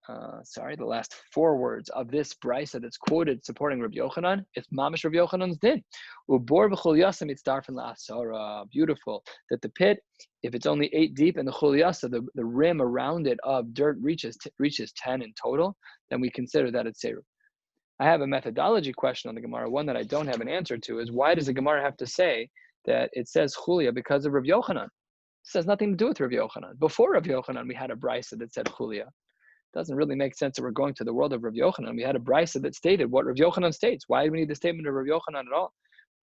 the last 4 words of this brisa that's quoted supporting Rabbi Yochanan? It's Mamish Rabbi Yochanan's din. Ubor v'chul yasam itzdarfen la'asara. Beautiful. That the pit, if it's only 8 deep and the chul yasa, the rim around it of dirt reaches 10 in total, then we consider that it's Seruv. I have a methodology question on the Gemara. One that I don't have an answer to is, why does the Gemara have to say that it says chulia because of Rabbi Yochanan? This has nothing to do with Rav Yochanan. Before Rav Yochanan, we had a brisa that said chulia. Doesn't really make sense that we're going to the world of Rav Yochanan. We had a brisa that stated what Rav Yochanan states. Why do we need the statement of Rav Yochanan at all?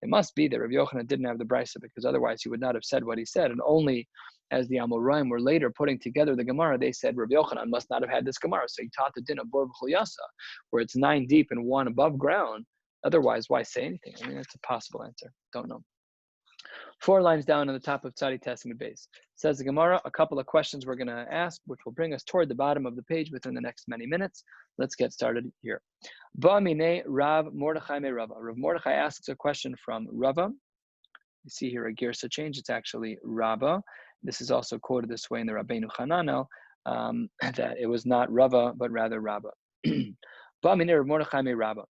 It must be that Rav Yochanan didn't have the brisa, because otherwise he would not have said what he said. And only as the Amoraim were later putting together the Gemara, they said Rav Yochanan must not have had this Gemara. So he taught the din of Bor B'chol Yasa, where it's 9 deep and 1 above ground. Otherwise, why say anything? I mean, that's a possible answer. Don't know. 4 lines down on the top of Tzadi Testament base. Says the Gemara, a couple of questions we're going to ask, which will bring us toward the bottom of the page within the next many minutes. Let's get started here. Ba'amine Rav Mordechai me Rava. Rav Mordechai asks a question from Rava. You see here a girsa change. It's actually Rabba. This is also quoted this way in the Rabbeinu Chananel, that it was not Rava, but rather Rabba. Ba'amine Rav Mordechai me Rava.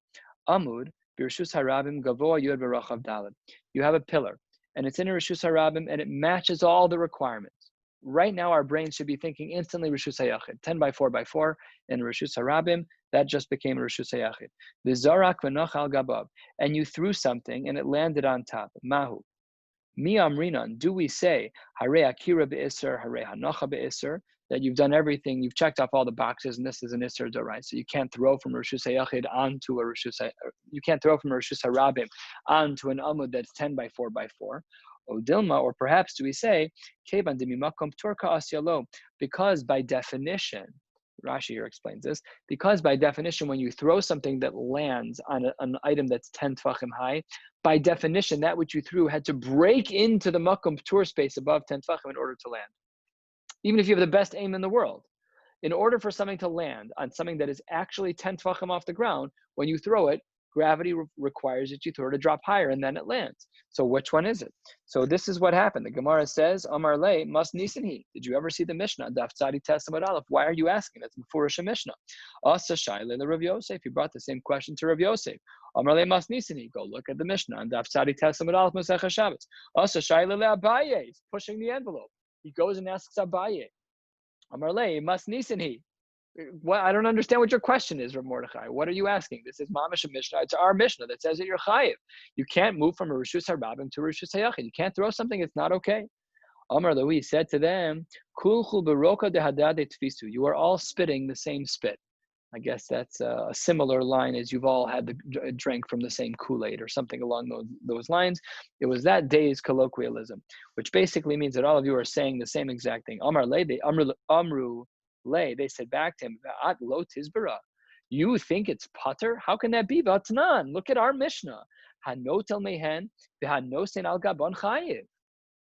Amud, Birshus Harabim Gavoa Yud Barachav Daled. You have a pillar, and it's in a Rishus Harabim, and it matches all the requirements. Right now, our brain should be thinking instantly Rishus HaYachid, 10 by 4 by 4, in Rishus Harabim, that just became a Rishus HaYachid. The Zarak v'noch al gabav, and you threw something, and it landed on top. Mahu. Mi amrinan, do we say, Hare akira be'isr, hare hanocha be'isr, that you've done everything, you've checked off all the boxes, and this is an Isser Dorai. So you can't throw from a Rishus HaYachid onto a Rishus you can't throw from a Rishus HaRabim onto an Amud that's 10 by 4 by 4. O Dilma, or perhaps do we say, Keban demimakom turka asyalo, because by definition, Rashi here explains this, because by definition, when you throw something that lands on an item that's 10 tfachim high, by definition, that which you threw had to break into the makom ptur space above 10 tfachim in order to land. Even if you have the best aim in the world, in order for something to land on something that is actually 10 tfachim off the ground, when you throw it, gravity requires that you throw it to drop higher, and then it lands. So which one is it? So this is what happened. The Gemara says, Amar le mas nisanhi. Did you ever see the Mishnah? Daf Tzadi Testament Aleph. Why are you asking? That's Mefurish Mishnah. Asa shayle le Rav Yosef. He brought the same question to Rav Yosef. Amar le mas nisanhi. Go look at the Mishnah on Daf Tzadi Testament Aleph Maseches Shabbos. Asa shayle le Abaye. He's pushing the envelope. He goes and asks Abaye. Amar le mas nisanhi. Well, I don't understand what your question is, Rav Mordechai. What are you asking? This is Mamash Mishnah. It's our Mishnah that says that you're chayiv. You can't move from a Rishus HaRabim to a Rishus HaYachid. You can't throw something. It's not okay. Amar Lui said to them, Kulchu beroka dehadade tfisu. You are all spitting the same spit. I guess that's a similar line as you've all had the drink from the same Kool-Aid or something along those lines. It was that day's colloquialism, which basically means that all of you are saying the same exact thing. Amar Le, Amru Le, they said back to him, lo tizbara. You think it's putter? How can that be? Vatnan. Look at our Mishnah. Hanotel mehen v'hanosen al gabon chayiv.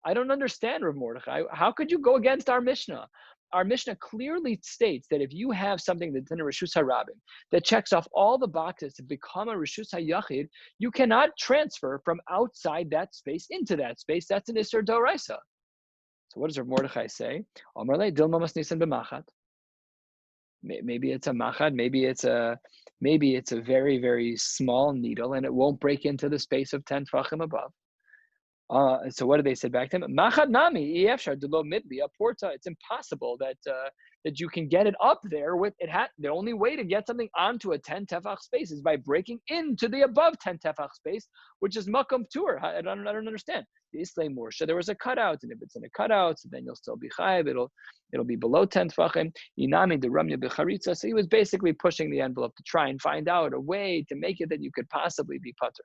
I don't understand, Rav Mordechai. How could you go against our Mishnah? Our Mishnah clearly states that if you have something that's in a Rishus HaRabim that checks off all the boxes to become a Rishus HaYachid, you cannot transfer from outside that space into that space. That's an Isser Doraisa. So what does Rav Mordechai say? Amar le dilma mas nisan b'machat. Maybe it's a machad, maybe it's a very, very small needle, and it won't break into the space of 10 tfachim above. So what did they say back to him? Machad nami efshar delo midli a porta. It's impossible that you can get it up there with it. The only way to get something onto a 10 tefach space is by breaking into the above 10 tefach space, which is makom tur. I don't understand. The Islay Morsha, there was a cutout, and if it's in a cutout, so then you'll still be chayiv. It'll be below 10 tefachim. Inami de ramya becharitza. So he was basically pushing the envelope to try and find out a way to make it that you could possibly be putter.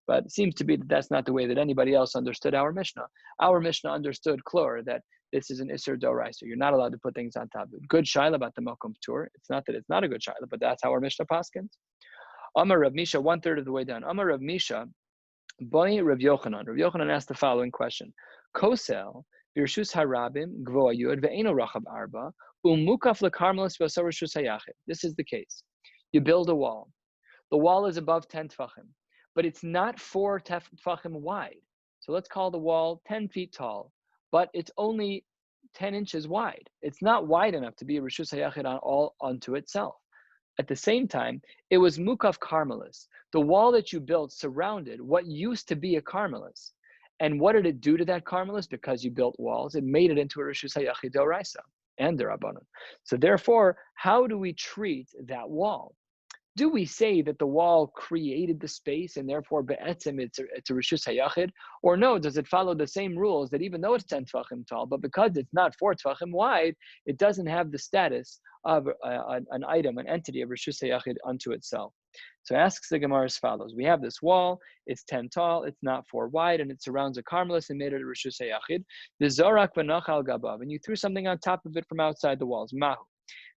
But it seems to be that that's not the way that anybody else understood our Mishnah. Our Mishnah understood clear that this is an Isser Doraisa. You're not allowed to put things on top of it. Good shaila about the Mokum Tur. It's not that it's not a good shaila, but that's how our Mishnah paskins. Amar Rav Misha, 1/3 of the way down. Amar Rav Misha, Boi Rav Yochanan. Rav Yochanan asked the following question. Kosel, Birshus Harabim, Gvoa Yud, Ve'eno Rachab Arba, Umukaf lekarmelis v'asar Rishus HaYachid. This is the case. You build a wall. The wall is above 10 tfachim, but it's not 4 tfachim wide. So let's call the wall 10 feet tall, but it's only 10 inches wide. It's not wide enough to be a Rishus HaYachid all unto itself. At the same time, it was Mukaf Karmelis. The wall that you built surrounded what used to be a Karmelis. And what did it do to that Karmelis? Because you built walls, it made it into a Rishus HaYachid Doraisa and Derabanan. So therefore, how do we treat that wall? Do we say that the wall created the space and therefore be'etzem it's a reshus hayachid? Or no, does it follow the same rules that even though it's 10 tefachim tall, but because it's not 4 tefachim wide, it doesn't have the status of an item, an entity of reshus hayachid unto itself? So asks the Gemara as follows. We have this wall, it's 10 tall, it's not 4 wide, and it surrounds a carmelis and made it a reshus hayachid. The zorak v'nach al gabav, and you threw something on top of it from outside the walls. Mahu.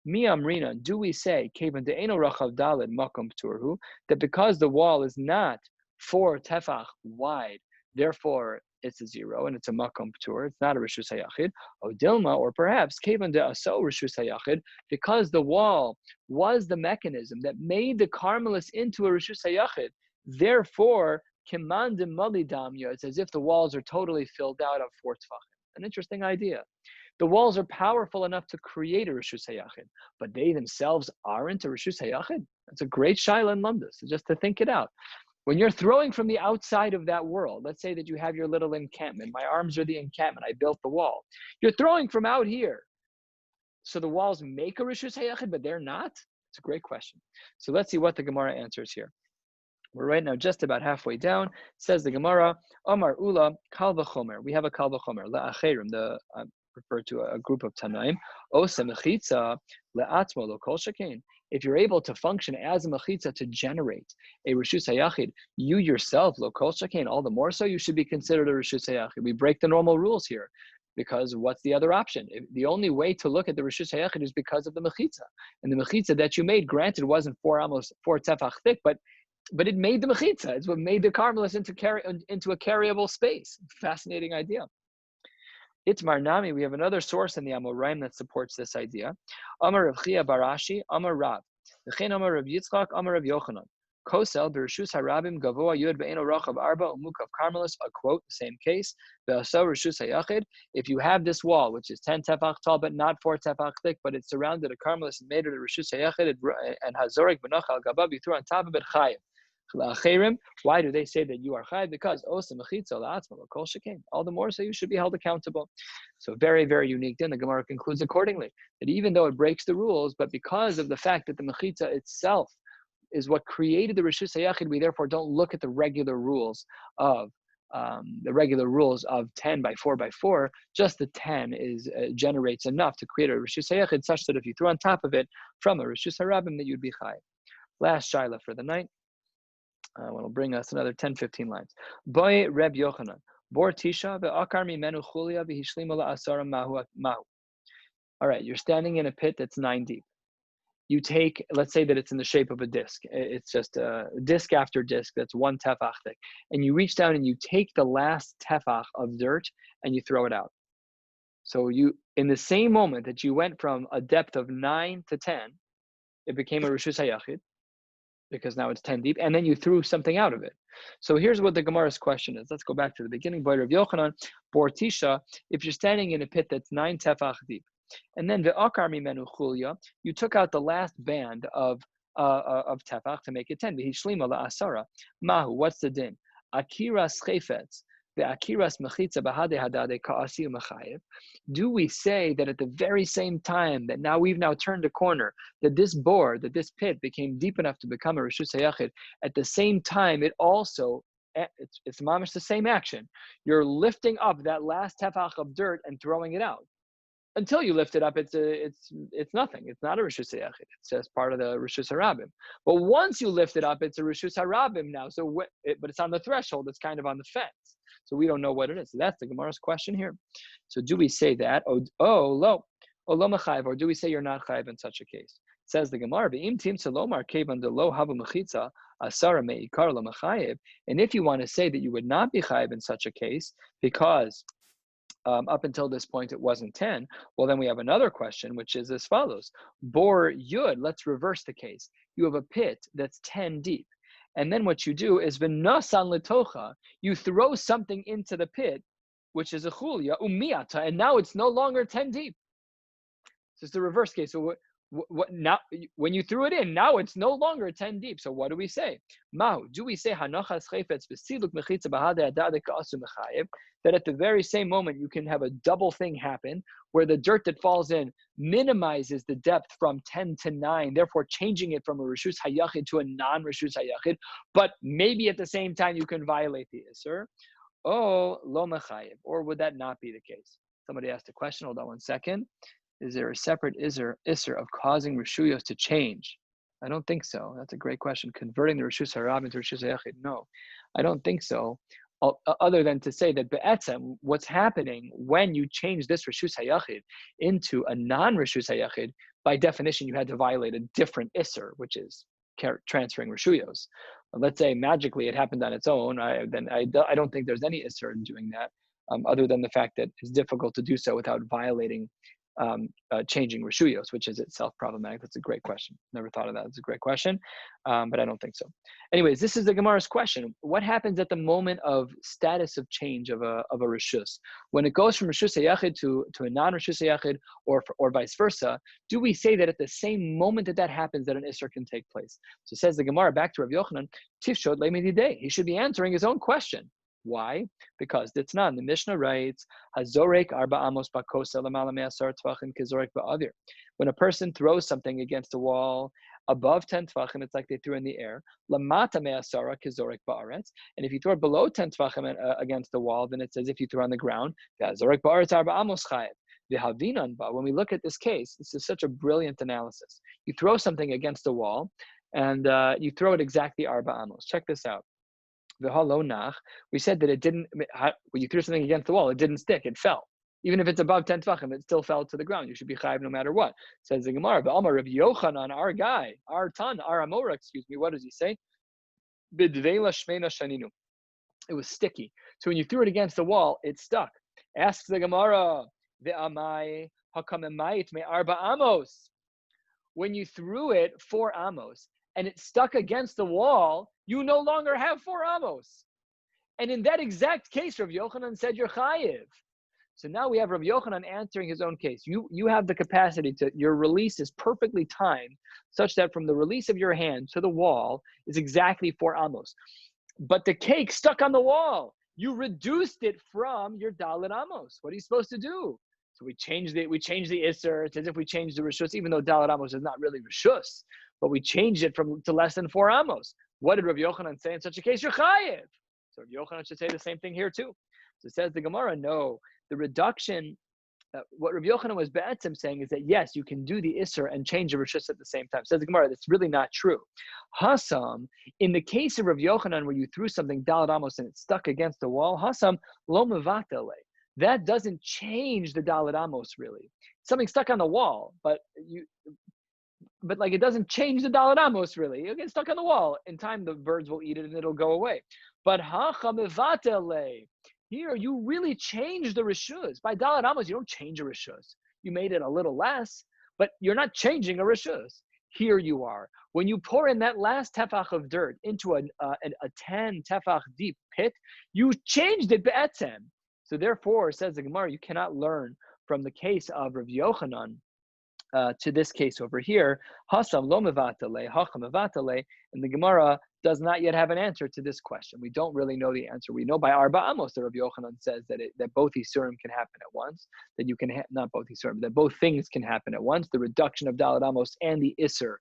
Mi amrina, do we say, kevan de'eno rachav daled makom p'turhu, that because the wall is not 4 tefach wide, therefore it's a 0 and it's a makom p'tur, it's not a reshus hayachid. O dilma, or perhaps kevan de'aso reshus hayachid, because the wall was the mechanism that made the carmelis into a reshus hayachid, therefore kiman de mali damya, it's as if the walls are totally filled out of 4 tefachim. An interesting idea. The walls are powerful enough to create a reshus hayachid, but they themselves aren't a reshus hayachid. That's a great shaila in lumdus, just to think it out. When you're throwing from the outside of that world, let's say that you have your little encampment. My arms are the encampment. I built the wall. You're throwing from out here. So the walls make a reshus hayachid, but they're not? It's a great question. So let's see what the Gemara answers here. We're right now just about halfway down. Says the Gemara, Omar Ula kal v'chomer. We have a kal v'chomer. La'acherim, refer to a group of Tanaim. Osa mechitza le'atzmo lo kol shekain. If you're able to function as a mechitza to generate a reshus hayachid, you yourself lo kol shekain, all the more so you should be considered a reshus hayachid. We break the normal rules here, because what's the other option? The only way to look at the reshus hayachid is because of the mechitza, and the mechitza that you made, granted, wasn't almost 4 tefach thick, but it made the mechitza. It's what made the carmelis into a carryable space. Fascinating idea. It's Marnami. We have another source in the Amoraim that supports this idea. Amar Rav Chia Barashi, Amar Rav. V'chein Amar Rav Yitzchak, Amar Rav Yochanan. Kosel b'reshus harabim gavoa yud be'eno rachav arba umukav carmelis. A quote, the same case. Ve'aso reshus hayachid. If you have this wall, which is 10 tefach tall but not 4 tefach thick, but it surrounded a carmelis and made it a reshus hayachid, and hazorik b'nach al gabav, you threw on top of it chayiv. Why do they say that you are chayiv? Because all the more so you should be held accountable. So very, very unique. Then the Gemara concludes accordingly, that even though it breaks the rules, but because of the fact that the mechitza itself is what created the reshus hayachid, we therefore don't look at the regular rules of 10 by 4 by 4. Just the 10 generates enough to create a reshus hayachid, such that if you threw on top of it from a reshus harabim, that you'd be chayiv. Last shaila for the night. Will bring us another 10-15 lines. Boy Reb Yochanan, Bor Tisha ve'akar mimenu chulia v'hishlima la'asara mahu. All right, you're standing in a pit that's 9 deep. You take, let's say that it's in the shape of a disc. It's just a disc after disc that's 1 tefach thick. And you reach down and you take the last tefach of dirt and you throw it out. So you, in the same moment that you went from a depth of 9 to 10, it became a reshus hayachid, because now it's 10 deep, and then you threw something out of it. So here's what the Gemara's question is. Let's go back to the beginning. By Rav Yochanan, Bor Tisha, if you're standing in a pit that's 9 tefach deep, and then ve'akar mimenu chulya, you took out the last band of tefach to make it 10. V'hishlima la'asara. Mahu, what's the din? Akiras chayfetz. Ve'akiras mechitza b'hade hadade ka'asi u'mechayev. Do we say that at the very same time that we've turned a corner, that this bore, that this pit became deep enough to become a reshus hayachid, at the same time it also, it's mamish the same action. You're lifting up that last tefach of dirt and throwing it out. Until you lift it up, it's nothing. It's not a reshus hayachid. It's just part of the reshus harabim. But once you lift it up, it's a reshus harabim now. So, but it's on the threshold. It's kind of on the fence. So we don't know what it is. So that's the Gemara's question here. So do we say that? Lo mechayev, or do we say you're not chayev in such a case? Says the Gemara, "Ve'im tim salomar kevan de lo haba mechitza asara meikar lo mechayev." And if you want to say that you would not be chayev in such a case because up until this point it wasn't 10, well then we have another question, which is as follows. Bor yud, let's reverse the case. You have a pit that's 10 deep. And then what you do is v'nasan letocha, you throw something into the pit, which is a chulya, umiyata, and now it's no longer 10 deep. So it's the reverse case. So What now? When you threw it in, now it's no longer 10 deep. So what do we say? Mahu, do we say hanachas chayfetz v'siluk mechitza b'hadei adade ka'asu mechayev, that at the very same moment you can have a double thing happen where the dirt that falls in minimizes the depth from 10 to 9, therefore changing it from a reshus hayachid to a non-reshus hayachid, but maybe at the same time you can violate the isser. Oh, lo mechayev, or would that not be the case? Somebody asked a question. Hold on one second. Is there a separate isser of causing reshuyos to change? I don't think so. That's a great question. Converting the reshus harab into reshus hayachid? No, I don't think so. Other than to say that be'etzem, what's happening when you change this reshus hayachid into a non-reshus hayachid, by definition, you had to violate a different isser, which is transferring reshuyos. Let's say magically it happened on its own. I don't think there's any isser in doing that, other than the fact that it's difficult to do so without violating changing reshuyos, which is itself problematic. That's a great question. Never thought of that. It's a great question, but I don't think so. Anyways, this is the Gemara's question. What happens at the moment of status of change of a reshus? When it goes from reshus hayachid to a non-reshus hayachid, or vice versa, do we say that at the same moment that happens that an isser can take place? So says the Gemara back to Rabbi Yochanan, Tifshot le'mididei. He should be answering his own question. Why? Because it's not. The Mishnah writes, "Hazorek arba amos bakosa lamala me'asar tvachim kezorek ba'avir." When a person throws something against a wall above 10 tvachim, it's like they threw in the air. Lamata me'asara kezorek ba'aretz. And if you throw it below 10 tvachim against the wall, then it's as if you threw on the ground. Hazorek ba'aretz arba amos chayev. When we look at this case, this is such a brilliant analysis. You throw something against the wall, and you throw it exactly arba amos. Check this out. We said that it didn't, when you threw something against the wall, it didn't stick, it fell. Even if it's above 10 tvachim, it still fell to the ground. You should be chayiv no matter what. Says the Gemara, but Amar Rabbi Yochanan, our guy, our Amora, what does he say? Bidvela shmeina shaninu. It was sticky. So when you threw it against the wall, it stuck. Asks the Gemara, Ve'amai hakamemayit me arba amos. When you threw it 4 amos, and it stuck against the wall, you no longer have 4 amos. And in that exact case, Rabbi Yochanan said you're chayiv. So now we have Rabbi Yochanan answering his own case. You have the capacity your release is perfectly timed, such that from the release of your hand to the wall is exactly 4 amos. But the cake stuck on the wall. You reduced it from your dalet amos. What are you supposed to do? So we changed the isser. It's as if we changed the reshus, even though dalet amos is not really reshus. But we changed it to less than 4 amos. What did Rabbi Yochanan say in such a case? You're chayiv. So Rabbi Yochanan should say the same thing here too. So says the Gemara, no. The reduction, what Rabbi Yochanan was be'etzem saying is that yes, you can do the isser and change the reshus at the same time. Says the Gemara, that's really not true. Hasam, in the case of Rabbi Yochanan where you threw something dalet amos and it stuck against the wall, hasam lo mevatale. That doesn't change the dalet amos really. Something stuck on the wall, but like it doesn't change the dalet amos really. It gets stuck on the wall. In time, the birds will eat it and it'll go away. But here, you really change the reshus. By dalet amos, you don't change a reshus. You made it a little less, but you're not changing a reshus. Here you are. When you pour in that last tefach of dirt into a 10 tefach deep pit, you changed it be'etzem. So therefore, says the Gemara, you cannot learn from the case of Rav Yochanan to this case over here. Hasam lo mevatale, hacham mevatale, and the Gemara does not yet have an answer to this question. We don't really know the answer. We know by Arba Amos that Rav Yochanan says that both Isurim can happen at once, that you can, not both Isurim, that both things can happen at once, the reduction of Dalet Amos and the Isur,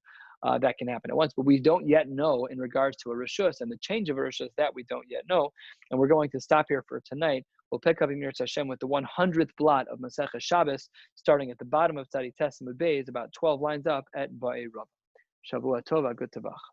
that can happen at once. But we don't yet know in regards to a Rishus and the change of a Rishus, that we don't yet know. And we're going to stop here for tonight. We'll pick up in Mir Hashem with the 100th blot of Maseches Shabbos, starting at the bottom of Tzadi Tes Amud Beis, about 12 lines up at Ba'ei Rabbi. Shavua Tova, good Tavach.